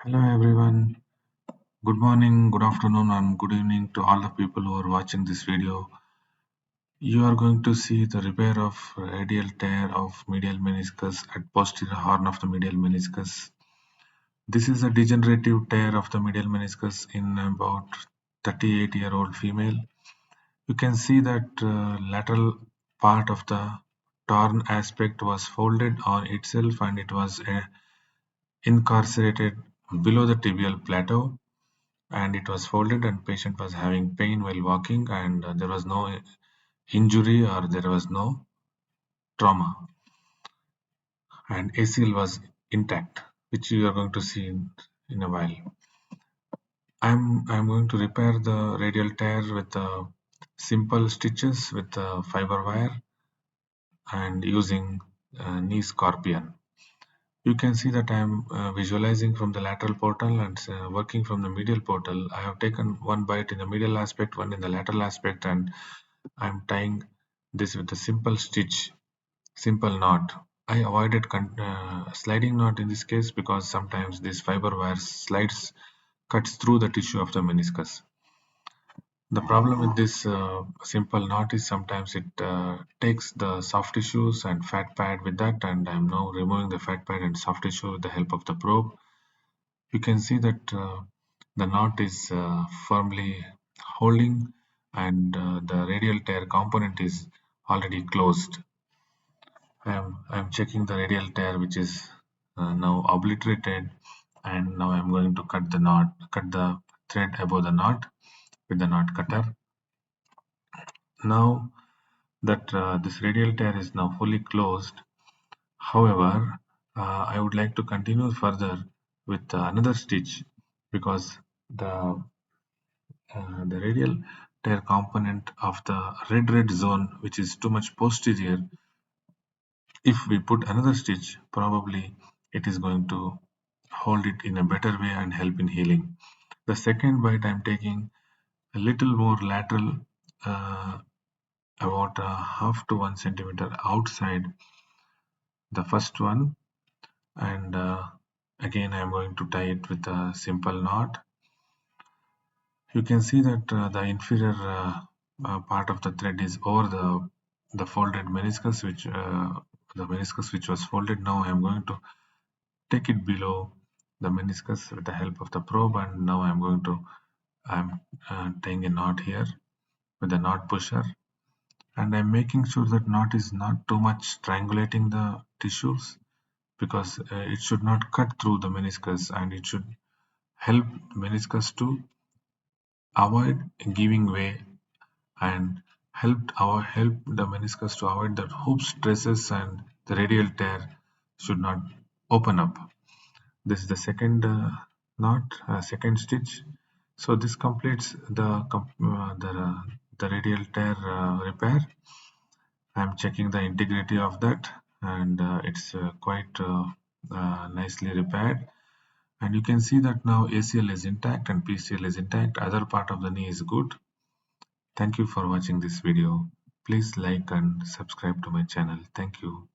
Hello everyone. Good morning, good afternoon, and good evening to all the people who are watching this video. You are going to see the repair of radial tear of medial meniscus at posterior horn of the medial meniscus. This is a degenerative tear of the medial meniscus in about 38-year-old female. You can see that lateral part of the torn aspect was folded on itself and it was incarcerated below the tibial plateau, and it was folded and patient was having pain while walking, and there was no injury or there was no trauma, and ACL was intact, which you are going to see in a while. I'm going to repair the radial tear with simple stitches with fiber wire and using knee scorpion. You can see that I'm visualizing from the lateral portal and working from the medial portal. I have taken one bite in the medial aspect, one in the lateral aspect, and I'm tying this with a simple stitch, simple knot. I avoided sliding knot in this case because sometimes this fiber wire cuts through the tissue of the meniscus. The problem with this simple knot is sometimes it takes the soft tissues and fat pad with that, and I'm now removing the fat pad and soft tissue with the help of the probe. You can see that the knot is firmly holding, and the radial tear component is already closed. I'm checking the radial tear, which is now obliterated, and now I'm going to cut the thread above the knot with the knot cutter. Now that this radial tear is now fully closed, however, I would like to continue further with another stitch because the radial tear component of the red zone, which is too much posterior, if we put another stitch, probably it is going to hold it in a better way and help in healing. The second bite I'm taking a little more lateral, about half to 1 centimeter outside the first one, and again I'm going to tie it with a simple knot. You can see that the inferior part of the thread is over the folded meniscus, which was folded. Now I am going to take it below the meniscus with the help of the probe, and now I'm tying a knot here with a knot pusher, and I'm making sure that knot is not too much strangulating the tissues because it should not cut through the meniscus, and it should help meniscus to avoid giving way and help the meniscus to avoid the hoop stresses, and the radial tear should not open up. This is the second second stitch. So this completes the radial tear repair. I'm checking the integrity of that, and it's quite nicely repaired. And you can see that now ACL is intact and PCL is intact. Other part of the knee is good. Thank you for watching this video. Please like and subscribe to my channel. Thank you.